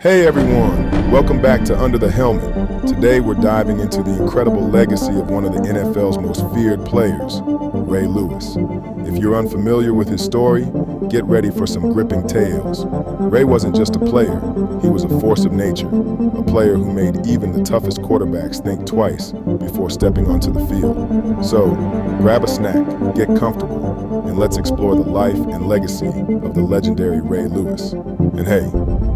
Hey everyone, welcome back to Under the Helmet. Today we're diving into the incredible legacy of one of the NFL's most feared players, Ray Lewis. If you're unfamiliar with his story, get ready for some gripping tales. Ray wasn't just a player, he was a force of nature, a player who made even the toughest quarterbacks think twice before stepping onto the field. So, grab a snack, get comfortable, and let's explore the life and legacy of the legendary Ray Lewis. And hey,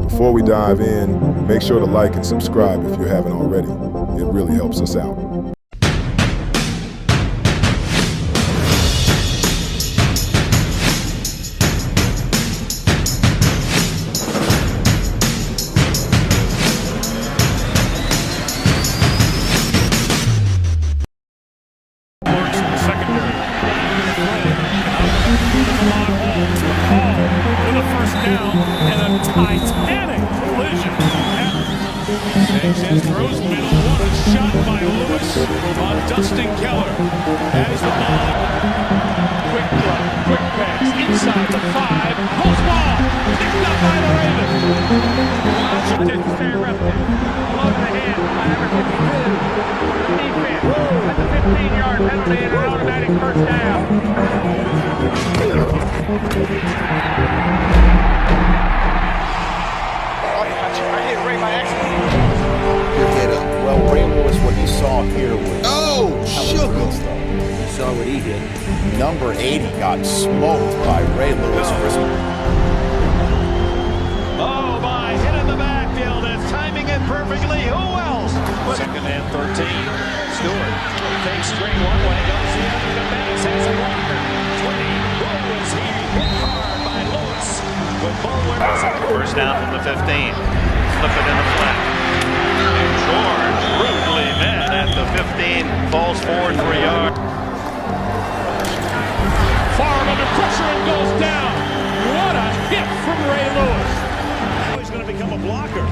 before we dive in, make sure to like and subscribe if you haven't already. It really helps us out. Works in the secondary. With a first down and a titanic collision. Sanchez throws middle, one shot by Lewis on Dustin Keller. Has the ball. Quick throw, quick pass, inside the 5, close ball, picked up by the Ravens. Didn't stay arrested. Along the hand, by number 52. Defense at the 15-yard penalty and an automatic first down. Well, Ray Lewis, what you saw here was sugar. You saw what he did. Number 80 got smoked by Ray Lewis. Oh my, hit in the backfield, it's timing it perfectly. Who else? Second and 13. Stewart takes straight one way, goes the other to Bennis, has a blocker. 20. Lewis, he hit hard by Lewis. With Bullard. First down from the 15. Flip it in the flat. George brutally met at the 15, falls forward 3 yards. Favre under pressure and goes down. What a hit from Ray Lewis. Now he's going to become a blocker.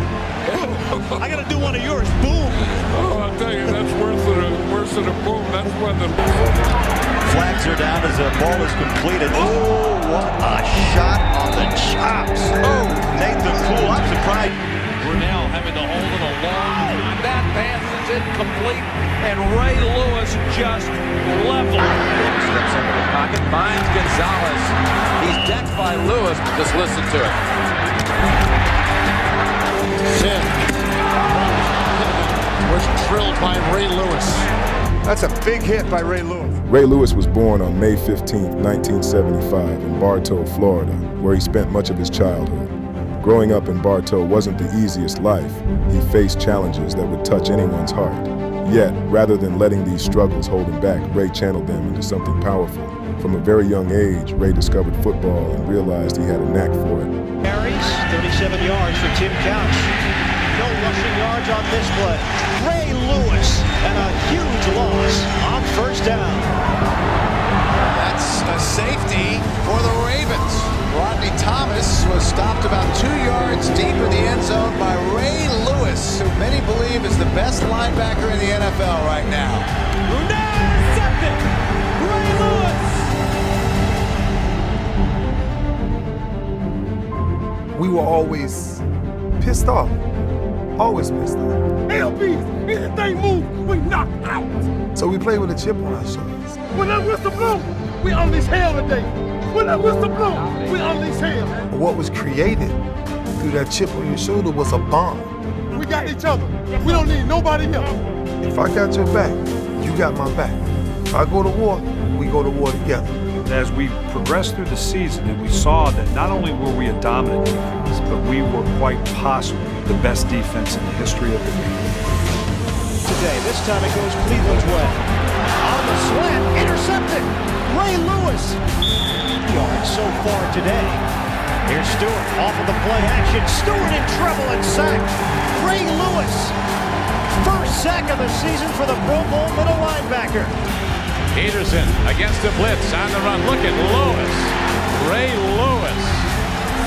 I got to do one of yours. Boom. Oh, I'll tell you, that's worse than a boom. That's when the Flags are down as the ball is completed. Oh, what a shot on the chops. Oh, Nathan Poole, I'm surprised. Brunell having to hold it a long time. That pass is incomplete, and Ray Lewis just leveled. Steps into the pocket, finds Gonzalez. He's decked by Lewis. Just listen to it. was drilled by Ray Lewis. That's a big hit by Ray Lewis. Ray Lewis was born on May 15, 1975 in Bartow, Florida, where he spent much of his childhood. Growing up in Bartow wasn't the easiest life. He faced challenges that would touch anyone's heart. Yet, rather than letting these struggles hold him back, Ray channeled them into something powerful. From a very young age, Ray discovered football and realized he had a knack for it. Carries, 37 yards for Tim Couch. No rushing yards on this play. Ray Lewis, and a huge loss on first down. That's a safety for the Ravens. Rodney Thomas was stopped about 2 yards deep in the end zone by Ray Lewis, who many believe is the best linebacker in the NFL right now. Intercepted! Ray Lewis! We were always pissed off. Always pissed off. LBs, anything move, we knock out. So we played with a chip on our shoulders. When that whistle blow, we unleash hell today. When that whistle blow, we unleash hell. But what was created through that chip on your shoulder was a bond. We got each other. We don't need nobody else. If I got your back, you got my back. If I go to war, we go to war together. As we progressed through the season, and we saw that not only were we a dominant defense, but we were quite possibly the best defense in the history of the game. Today, this time it goes Cleveland's way. On the slant, intercepted. Ray Lewis. Yards so far today. Here's Stewart off of the play action. Stewart in trouble and sacked. Ray Lewis. First sack of the season for the Pro Bowl middle linebacker. Peterson against the blitz on the run. Look at Lewis. Ray Lewis.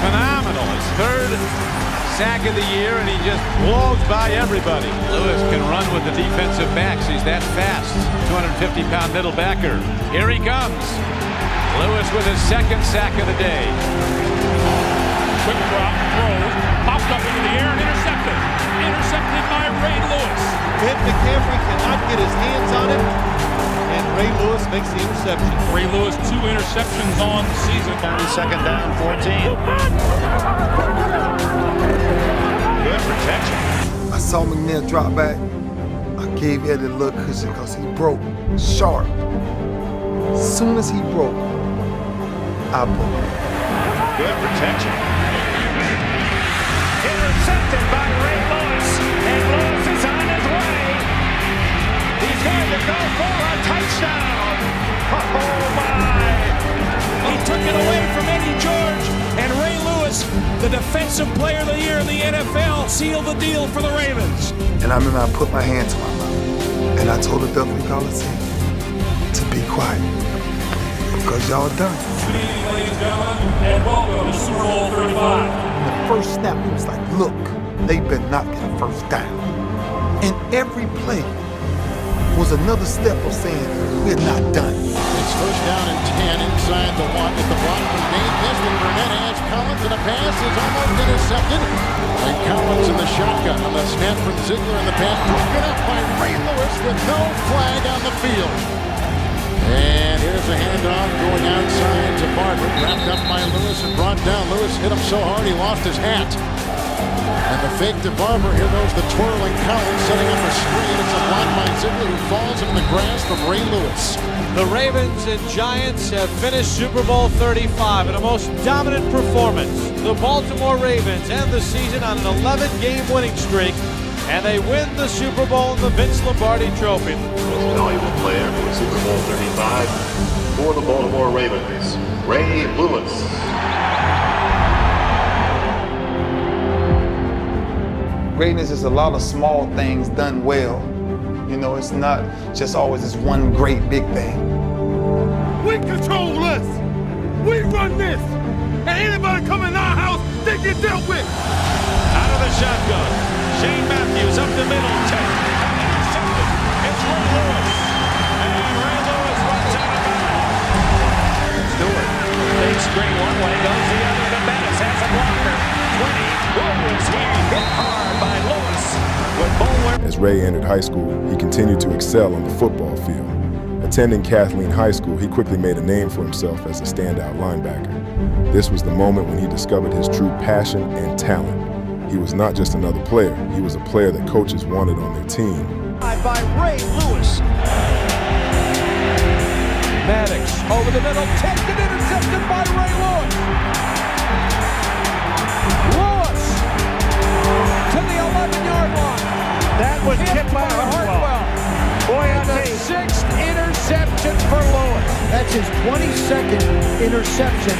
Phenomenal. His third sack of the year, and he just blows by everybody. Lewis can run with the defensive backs. He's that fast. 250-pound middle backer. Here he comes. Lewis with his second sack of the day. Quick drop, throws, popped up into the air and intercepted. hit McCaffrey, cannot get his hands on him, and Ray Lewis makes the interception. Ray Lewis, 2 interceptions on the season. 2nd down, 14. Good protection. I saw McNair drop back. I gave Eddie a look because he broke sharp. As soon as he broke, I broke. Good protection. Intercepted by Ray Lewis, and Lewis is on his way. He's going to go for a touchdown. Oh my! He took it away from Eddie George, and Ray Lewis, the Defensive Player of the Year in the NFL, sealed the deal for the Ravens. And I remember I put my hand to my mouth, and I told the Duffy Coliseum to be quiet, because y'all done. Good evening, ladies and gentlemen, and welcome to Super Bowl 35. The first snap, he was like, look, they better not get a first down. And every play was another step of saying, we're not done. It's first down and 10 inside the 1 with the block from Dave Disney. Burnett has Collins, and a pass is almost intercepted. And Collins in the shotgun on the snap from Ziegler, and the pass broken up by Ray Lewis with no flag on the field. And here's a handoff going outside to Barber, wrapped up by Lewis and brought down. Lewis hit him so hard he lost his hat. And the fake to Barber. Here goes the twirling Collins, setting up a screen. It's a block by Ziegler, who falls in the grass from Ray Lewis. The Ravens and Giants have finished Super Bowl 35 in a most dominant performance. The Baltimore Ravens end the season on an 11-game winning streak, and they win the Super Bowl in the Vince Lombardi Trophy. Most valuable player for Super Bowl 35 for the Baltimore Ravens, Ray Lewis. Greatness is a lot of small things done well. You know, it's not just always this one great big thing. We control us. We run this. And anybody come in our house, they get dealt with. Out of the shotgun. Shane Matthews up the middle. Intercepted. It's Ray Lewis. And Ray Lewis runs out of bounds. Stewart takes screen one way, goes the other. The Bettis has a blocker. 20. Is he hit hard by Lewis with Bowler. As Ray entered high school, he continued to excel on the football field. Attending Kathleen High School, he quickly made a name for himself as a standout linebacker. This was the moment when he discovered his true passion and talent. He was not just another player, he was a player that coaches wanted on their team. By Ray Lewis. Maddox over the middle, tipped and intercepted by Ray Lewis. Lewis to the 11-yard line. That was hit by Hartwell. Boy, the 6th interception for Lewis. That's his 22nd interception,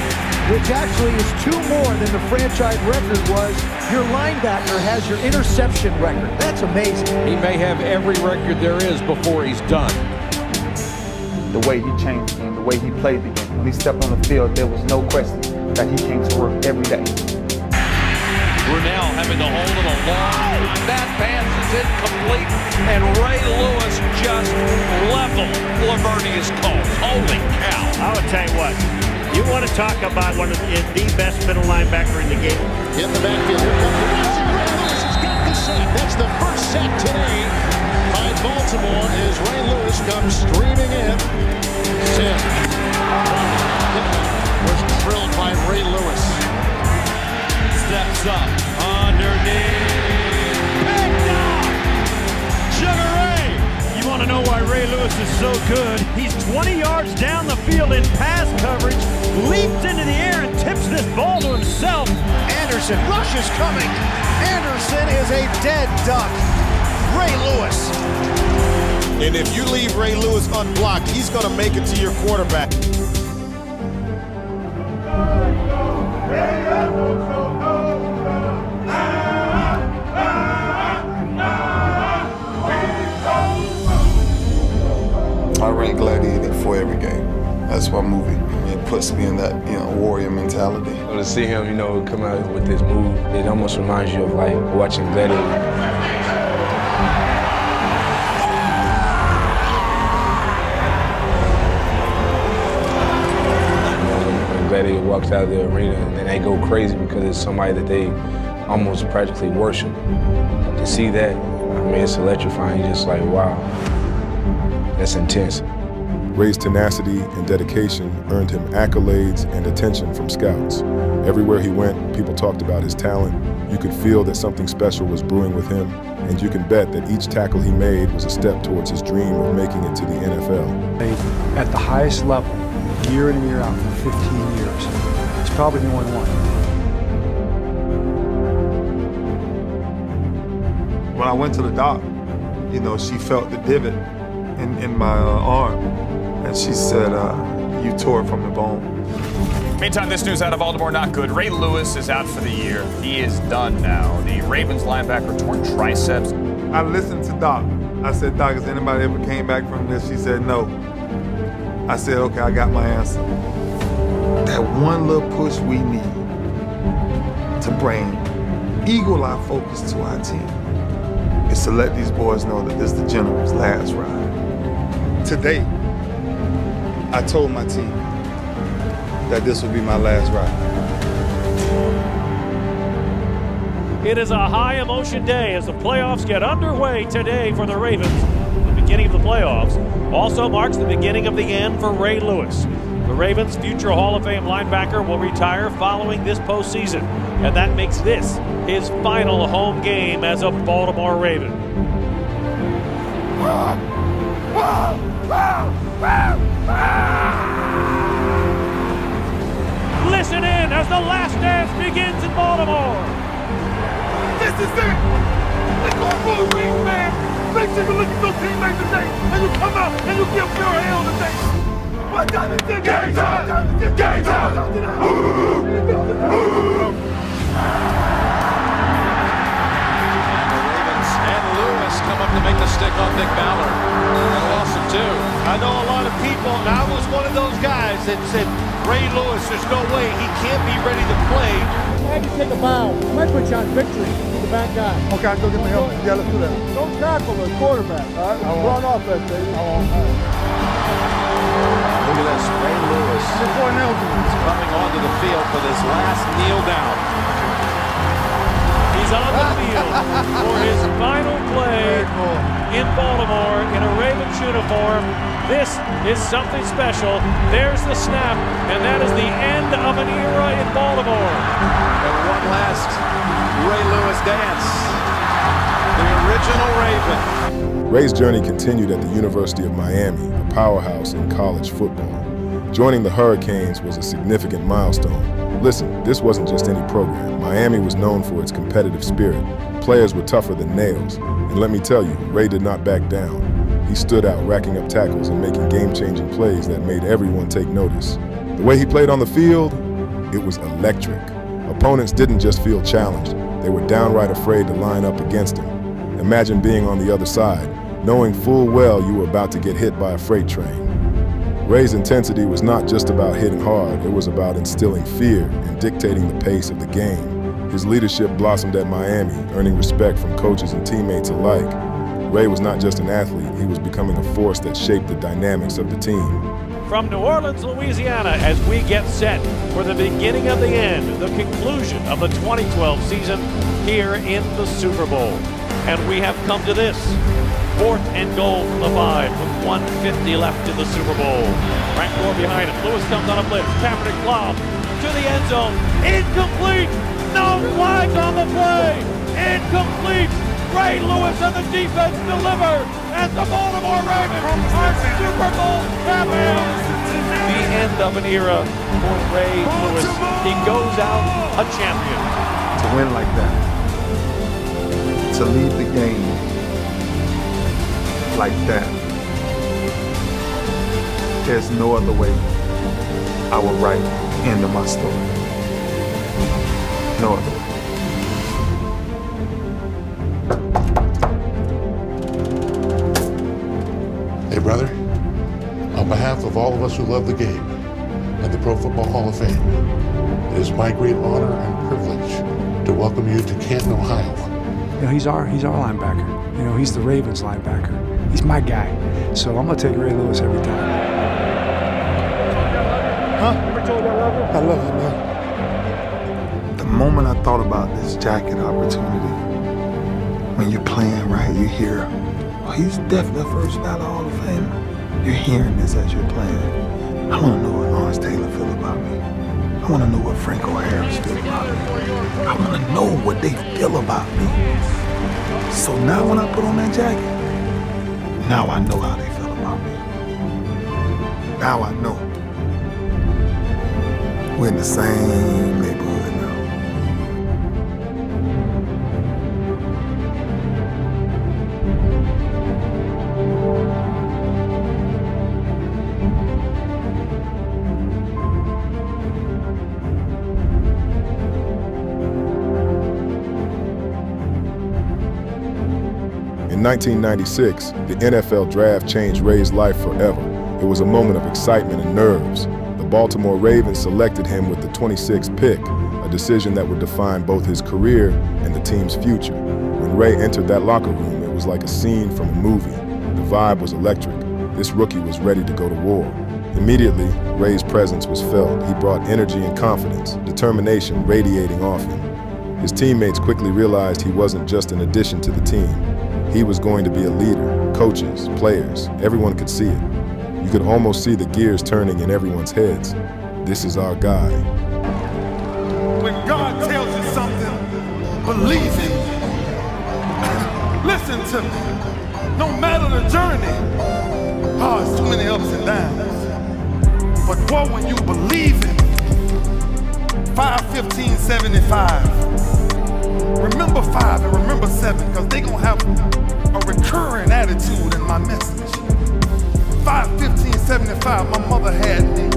which actually is 2 more than the franchise record was. Your linebacker has your interception record. That's amazing. He may have every record there is before he's done. The way he changed the game, the way he played the game. When he stepped on the field, there was no question that he came to work every day. Brunell having to hold it a long time. That pass is incomplete, and Ray Lewis just leveled Lavernius Coles. Holy cow. I would tell you what, you want to talk about one of the best middle linebacker in the game. In the backfield, here comes the rushing. Ray Lewis has got the sack. That's the first sack today by Baltimore as Ray Lewis comes streaming in. Sim was drilled by Ray Lewis. Steps up underneath. Picked up. Sugar Ray. You want to know why Ray Lewis is so good? He's 20 yards down the field in pass coverage, leaps into the air and tips this ball to himself. Anderson, rush is coming. Anderson is a dead duck. Ray Lewis. And if you leave Ray Lewis unblocked, he's going to make it to your quarterback. I ran Gladiator for every game. That's my movie. It puts me in that, warrior mentality. To see him, come out with this move, it almost reminds you of like watching Gladiator. When Gladiator walks out of the arena and then they go crazy because it's somebody that they almost practically worship. To see that I mean, it's electrifying. You're just like, wow, that's intense. Ray's tenacity and dedication earned him accolades and attention from scouts. Everywhere he went, people talked about his talent. You could feel that something special was brewing with him, and you can bet that each tackle he made was a step towards his dream of making it to the NFL. At the highest level, year in and year out for 15 years. He's probably the only one. When I went to the doc, you know, she felt the divot in my arm, and she said, you tore it from the bone. Meantime, this news out of Baltimore, not good. Ray Lewis is out for the year. He is done now. The Ravens linebacker torn triceps. I listened to Doc. I said, Doc, has anybody ever came back from this? She said, no. I said, okay, I got my answer. That one little push we need to bring eagle-eye focus to our team is to let these boys know that this is the General's last ride. Today, I told my team that this will be my last ride. It is a high-emotion day as the playoffs get underway today for the Ravens. The beginning of the playoffs also marks the beginning of the end for Ray Lewis. The Ravens' future Hall of Fame linebacker will retire following this postseason, and that makes this his final home game as a Baltimore Raven. Listen in as the last dance begins in Baltimore. This is it! We're going for the ring, man! Make sure you look at those teammates today, and you come out and you give pure hell today! What time is it? Game time! Game time! Ravens and Lewis come up to make the stick on Nick Ballard. And lost him too. I know a lot of people, and I was one of those guys that said, Ray Lewis, there's no way he can't be ready to play. I had to take a bow. I might put you on victory for the back guy. Okay, I'll go get my helmet. Yeah, let's do that. Don't tackle the quarterback, all right? Run offense, baby. Look at this, Ray Lewis is coming onto the field for this last kneel down. He's on the field for his final play in Baltimore in a Ravens uniform. This is something special. There's the snap, and that is the end of an era in Baltimore. And one last Ray Lewis dance. The original Raven. Ray's journey continued at the University of Miami, a powerhouse in college football. Joining the Hurricanes was a significant milestone. Listen, this wasn't just any program. Miami was known for its competitive spirit. Players were tougher than nails. And let me tell you, Ray did not back down. He stood out, racking up tackles and making game-changing plays that made everyone take notice. The way he played on the field, it was electric. Opponents didn't just feel challenged, they were downright afraid to line up against him. Imagine being on the other side, knowing full well you were about to get hit by a freight train. Ray's intensity was not just about hitting hard, it was about instilling fear and dictating the pace of the game. His leadership blossomed at Miami, earning respect from coaches and teammates alike. Ray was not just an athlete, he was becoming a force that shaped the dynamics of the team. From New Orleans, Louisiana, as we get set for the beginning of the end, the conclusion of the 2012 season here in the Super Bowl. And we have come to this. 4th and goal from the 5 with 1:50 left in the Super Bowl. Frank Gore behind him. Lewis comes on a blitz. Kaepernick lob to the end zone. Incomplete. No flags on the play. Incomplete. Ray Lewis and the defense deliver. And the Baltimore Ravens are Super Bowl champions. The end of an era for Ray Lewis. He goes out a champion. To win like that, to lead the game like that, there's no other way I would write the end of my story. No other way. Hey, brother, on behalf of all of us who love the game and the Pro Football Hall of Fame, it is my great honor and privilege to welcome you to Canton, Ohio. You know, he's our linebacker. You know, he's the Ravens linebacker. He's my guy. So I'm going to take Ray Lewis every time. Huh? I love you, man. The moment I thought about this jacket opportunity, when you're playing, right, you hear, oh, he's definitely a first ballot Hall of Famer. You're hearing this as you're playing. I want to know what Lawrence Taylor feel about me. I want to know what Franco Harris feel about me. I want to know what they feel about me. So now when I put on that jacket, now I know how they feel about me. Now I know. We're in the same neighborhood now. In 1996, the NFL draft changed Ray's life forever. It was a moment of excitement and nerves. The Baltimore Ravens selected him with the 26th pick, a decision that would define both his career and the team's future. When Ray entered that locker room, it was like a scene from a movie. The vibe was electric. This rookie was ready to go to war. Immediately, Ray's presence was felt. He brought energy and confidence, determination radiating off him. His teammates quickly realized he wasn't just an addition to the team. He was going to be a leader. Coaches, players, everyone could see it. You could almost see the gears turning in everyone's heads. This is our guy. When God tells you something, believe it. Listen to me. No matter the journey, it's too many ups and downs. But boy, when you believe it, 5-15-75. Remember 5 and remember 7, because they gonna have a recurring attitude in my message. 5-15-75, my mother had me,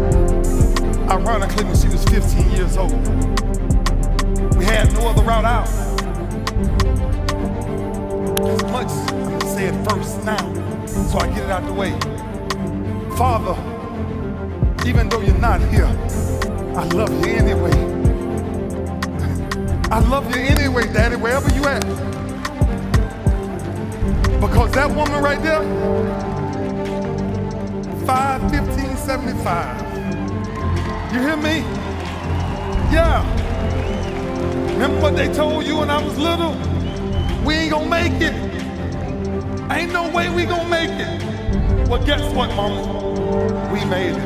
ironically, when she was 15 years old. We had no other route out. As much, I'm gonna say it first now, so I get it out the way. Father, even though you're not here, I love you anyway. I love you anyway, Daddy, wherever you at. Because that woman right there, 5-15-75. You hear me? Yeah. Remember what they told you when I was little? We ain't gonna make it. Ain't no way we gonna make it. Well, guess what, mama? We made it.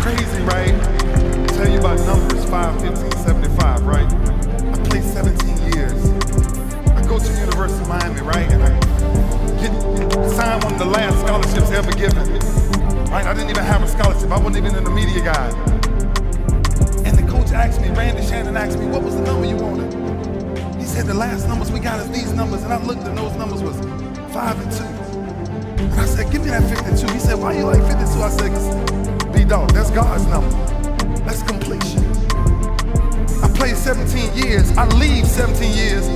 Crazy, right? Tell you about numbers, 5-15-75, right? I played 17 years. I go to the University of Miami, right? And I get signed one of the last scholarships ever given. Right? I didn't even have a scholarship. I wasn't even in the media guide. And the coach asked me, Randy Shannon asked me, what was the number you wanted? He said, the last numbers we got is these numbers. And I looked and those numbers was 5 and 2. And I said, give me that 52. He said, why you like 52? I said, 'cause B-Dog, that's God's number. That's completion. I played 17 years. I leave 17 years.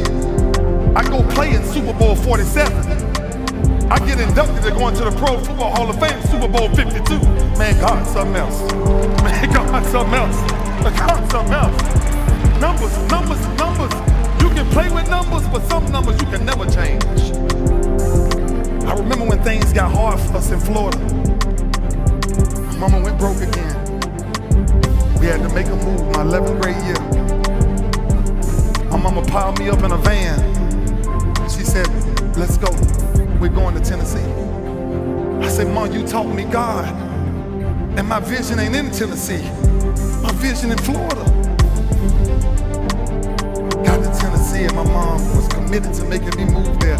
I go play in Super Bowl 47. I get inducted to go into the Pro Football Hall of Fame, Super Bowl 52. Man, God's something else. Man, God's something else. God's something else. Numbers, numbers, numbers. You can play with numbers, but some numbers you can never change. I remember when things got hard for us in Florida. Mama went broke again. We had to make a move my 11th grade year. My mama piled me up in a van. She said, let's go. We're going to Tennessee. I said, Mom, you taught me God. And my vision ain't in Tennessee. My vision in Florida. Got to Tennessee and my mom was committed to making me move there.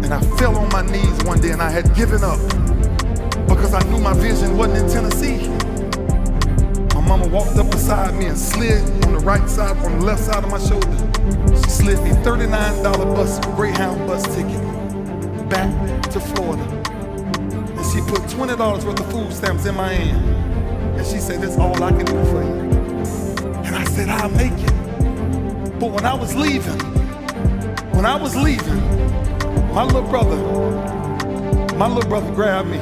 And I fell on my knees one day and I had given up. Because I knew my vision wasn't in Tennessee. My mama walked up beside me and slid on the right side, on the left side of my shoulder. She slid me $39 Greyhound bus ticket back to Florida. And she put $20 worth of food stamps in my hand. And she said, that's all I can do for you. And I said, I'll make it. But when I was leaving, my little brother grabbed me.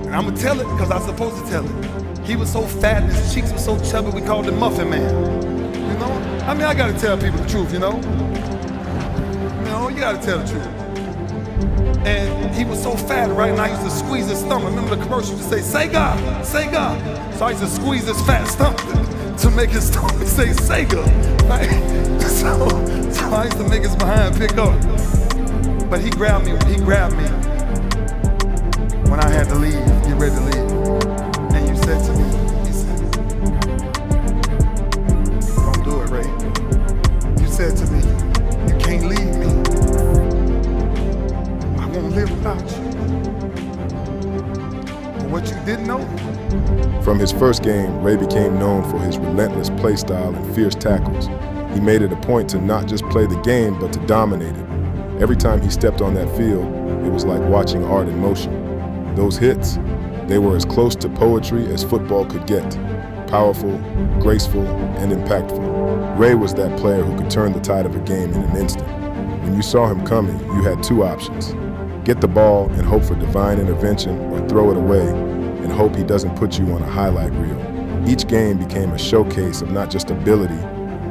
And I'm gonna tell it because I'm supposed to tell it. He was so fat and his cheeks were so chubby, we called him Muffin Man. You know? I mean, I gotta tell people the truth, you know? You know, you gotta tell the truth. And he was so fat, right? And I used to squeeze his stomach. Remember the commercial used to say, say God, say God. So I used to squeeze his fat stomach to make his stomach say Sega, right? So I used to make his behind pick up. But he grabbed me when I had to leave, get ready to leave. And you said to me, he said, don't do it, Ray. You said to me, you can't leave me. I won't live without you. But what you didn't know. From his first game, Ray became known for his relentless play style and fierce tackles. He made it a point to not just play the game, but to dominate it. Every time he stepped on that field, it was like watching art in motion. Those hits, they were as close to poetry as football could get. Powerful, graceful, and impactful. Ray was that player who could turn the tide of a game in an instant. When you saw him coming, you had two options. Get the ball and hope for divine intervention, or throw it away and hope he doesn't put you on a highlight reel. Each game became a showcase of not just ability,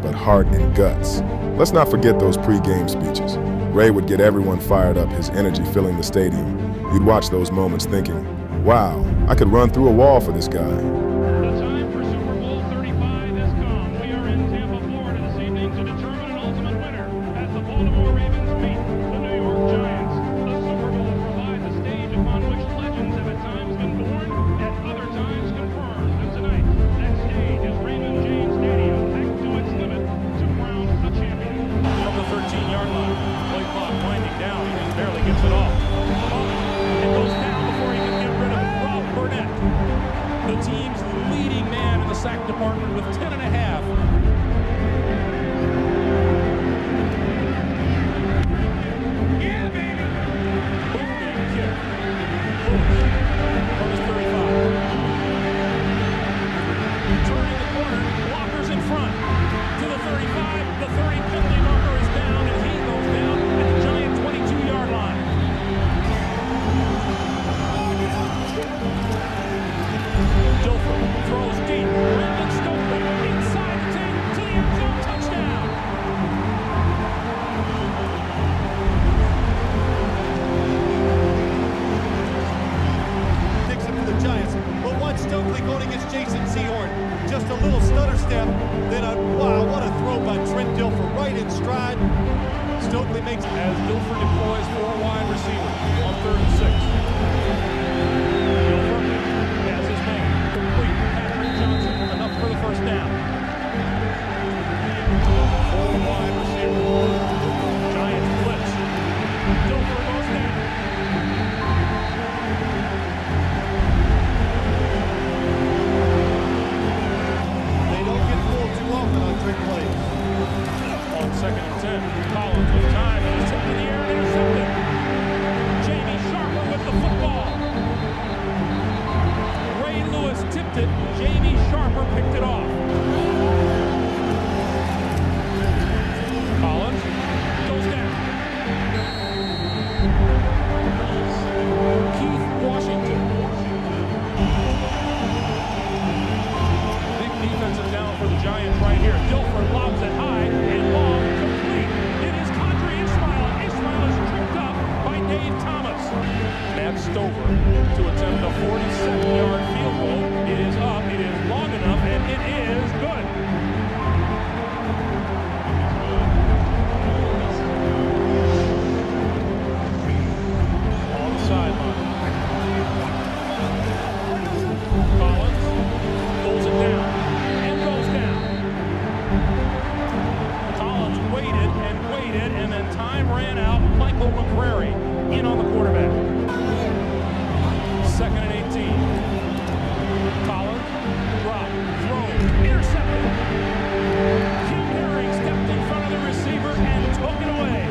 but heart and guts. Let's not forget those pre-game speeches. Ray would get everyone fired up, his energy filling the stadium. You'd watch those moments thinking, wow, I could run through a wall for this guy. The time for Super Bowl 35 has come. We are in Tampa, Florida this evening to determine an ultimate winner as the Baltimore Ravens meet the New York Giants. The Super Bowl provides a stage upon which legends have at times been born and other times confirmed. And tonight, that stage is Raymond James Stadium, packed to its limit to crown a champion. From the 13-yard line, play clock winding down. He just barely gets it off. It goes down before he can get rid of it. Rob Burnett, the team's leading man in the sack department with 10.5. Yeah, baby! Booming kick. From his 35. Turning the corner, blockers in front. To the 35, the 30 penalty marker is down, and he goes down at the Giant 22-yard line. Dilfer throws deep. Brandon Stokely inside the 10 to the end zone. Touchdown. Dixon for the Giants. But watch Stokely going against Jason Sehorn. Just a little stutter step. Then wow, what a throw by Trent Dilfer. Right in stride. Stokely makes it As Dilfer deploys 4 wide receivers on 3rd and 6. Dilfer has his man. Complete. Patrick Johnson. Enough for the first down. 4 wide receivers. Giants blitz. Dilfer goes down. They don't get fooled too often on trick plays. On 2nd and 10. Collins with time and is tipped in the air and intercepted. Jamie Sharper with the football. Ray Lewis tipped it. Jamie Sharper picked it off. Collins goes down. Keith Washington. Big defensive down for the Giants right here. Dilfer lobs it high and long, complete. It is Condre Ismail. Ismail is tripped up by Dave Thomas. Matt Stover to attempt a 47-yard field goal. It is up, it is long enough, and it is good. On the sideline. Collins pulls it down and goes down. Collins waited, and then time ran out. Michael McCrary in on the quarterback. 2nd and 18. Collins, drop, throw, intercepted. Kim Herring stepped in front of the receiver and took it away.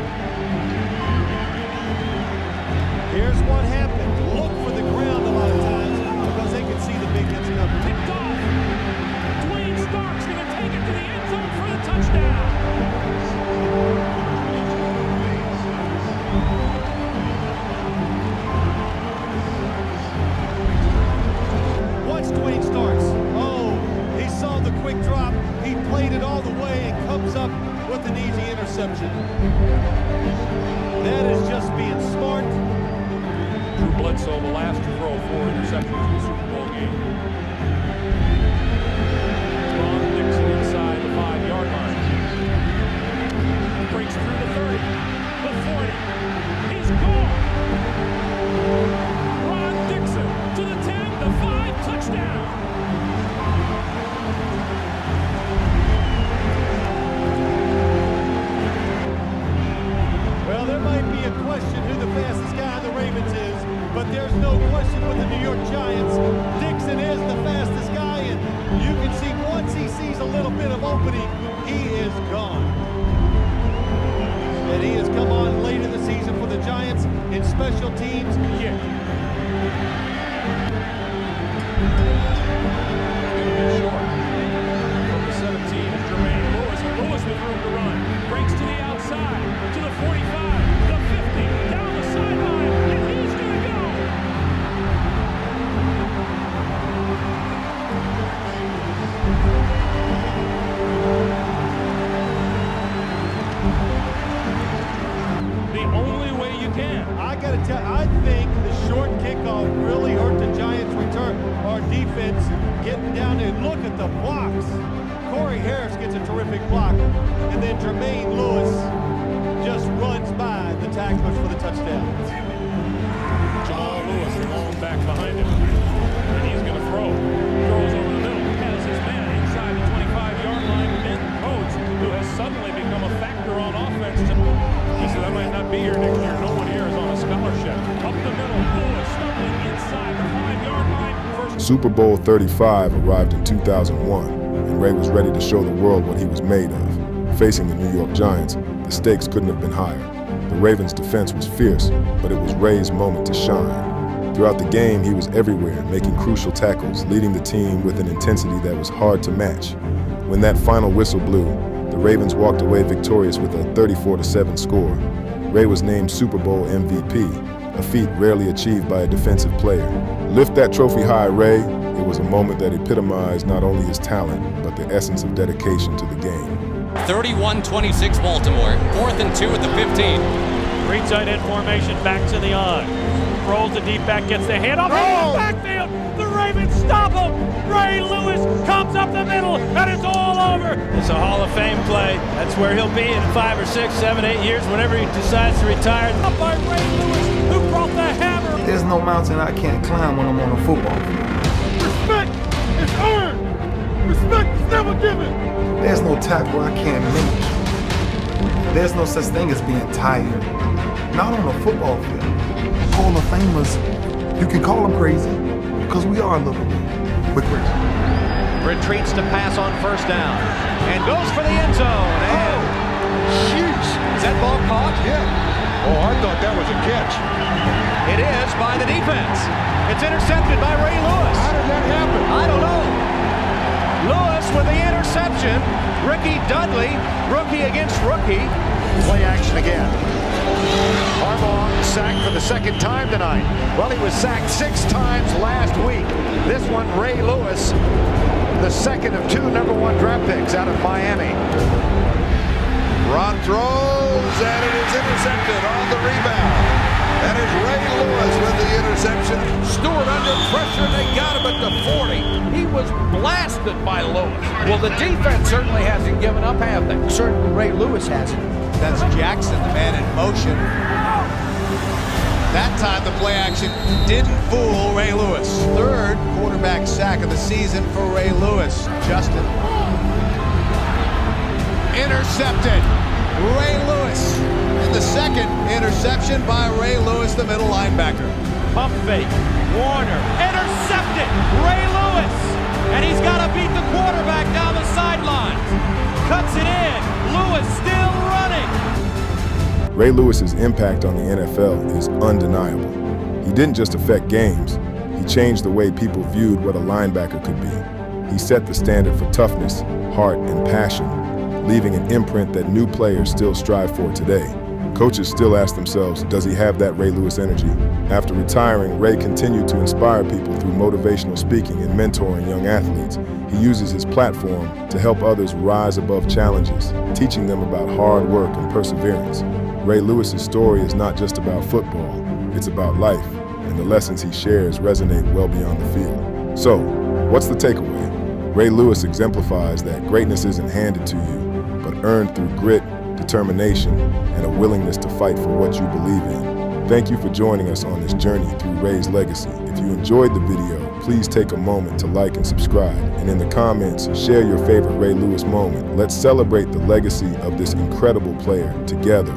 Here's what happened. Look for the ground a lot of times because they can see the big hits coming. Picked off. Dwayne Stark's going to take it to the end zone for the touchdown. Watch Dwayne Starks. Oh, he saw the quick drop. He played it all the way and comes up with an easy interception. That is just being smart Drew Bledsoe, the last to throw 4 interceptions in the Super Bowl game. Ron Dixon inside the 5-yard line. Breaks through the 30, the 40. He's gone. Ron Dixon to the 10, the 5, touchdown. Well, there might be a question who the fastest guy on the Ravens is, but there's no question with the New York Giants. Dixon is the fastest guy, and you can see once he sees a little bit of opening, he is gone. And he has come on late in the season for the Giants in special teams kick. Short. From the 17 is Jermaine Lewis, and Lewis with room to run. Breaks to the outside, to the 45, the 50, down the sideline, and he's going to go. The only way you can. I got to tell you, I think the short kickoff really hurt the Giants' return. Our defense getting down there. Look at the blocks. Corey Harris gets a terrific block, and then Jermaine Lewis just runs by the tacklers for the touchdown. Jamal Lewis, the long back behind him, and he's going to throw. Throws over the middle, has his man inside the 25-yard line. Ben Coates, who has suddenly become a factor on offense. He said, I might not be here next year. No one here is on a scholarship. Up the middle, Lewis stumbling inside the 5-yard line. Super Bowl 35 arrived in 2001, and Ray was ready to show the world what he was made of. Facing the New York Giants, the stakes couldn't have been higher. The Ravens' defense was fierce, but it was Ray's moment to shine. Throughout the game, he was everywhere, making crucial tackles, leading the team with an intensity that was hard to match. When that final whistle blew, the Ravens walked away victorious with a 34-7 score. Ray was named Super Bowl MVP, a feat rarely achieved by a defensive player. Lift that trophy high, Ray. It was a moment that epitomized not only his talent, but the essence of dedication to the game. 31-26 Baltimore, 4th and 2 at the 15. 3 tight end formation, back to the eye. Rolls the deep back, gets the handoff in the backfield. The Ravens stop him. Ray Lewis comes up the middle, and it's all over. It's a Hall of Fame play. That's where he'll be in 5 or 6, 7, 8 years, whenever he decides to retire. Up by Ray Lewis, who brought the hammer. There's no mountain I can't climb when I'm on a football field. Respect is earned. Respect is never given. There's no tackle I can't make. There's no such thing as being tired. Not on a football field. Hall of Famers, you can call them crazy, because we are a little bit. We're crazy. Retreats to pass on first down, and goes for the end zone. And shoots. Is that ball caught? Yeah. Oh, I thought that was a catch. It is by the defense. It's intercepted by Ray Lewis. How did that happen? I don't know. Lewis with the interception. Ricky Dudley, rookie against rookie. Play action again. Harbaugh sacked for the second time tonight. Well, he was sacked 6 times last week. This one, Ray Lewis, the second of 2 #1 draft picks out of Miami. Ron throws, and it is intercepted on the rebound. That is Ray Lewis with the interception. Stewart under pressure, and they got him at the 40. He was blasted by Lewis. Well, the defense certainly hasn't given up, have they? Certainly Ray Lewis hasn't. That's Jackson, the man in motion. That time the play action didn't fool Ray Lewis. 3rd quarterback sack of the season for Ray Lewis. Justin. Intercepted. Ray Lewis. And the second interception by Ray Lewis, the middle linebacker. Pump fake. Warner. Intercepted. Ray Lewis. And he's got to beat the quarterback down the sidelines. Cuts it in. Lewis still running. Ray Lewis's impact on the NFL is undeniable. He didn't just affect games, he changed the way people viewed what a linebacker could be. He set the standard for toughness, heart, and passion, leaving an imprint that new players still strive for today. Coaches still ask themselves, does he have that Ray Lewis energy? After retiring, Ray continued to inspire people through motivational speaking and mentoring young athletes. He uses his platform to help others rise above challenges, teaching them about hard work and perseverance. Ray Lewis's story is not just about football, it's about life, and and the lessons he shares resonate well beyond the field. So, what's the takeaway? Ray Lewis exemplifies that greatness isn't handed to you, but earned through grit, determination, and a willingness to fight for what you believe in. Thank you for joining us on this journey through Ray's legacy. If you enjoyed the video, please take a moment to like and subscribe. And in the comments, share your favorite Ray Lewis moment. Let's celebrate the legacy of this incredible player together.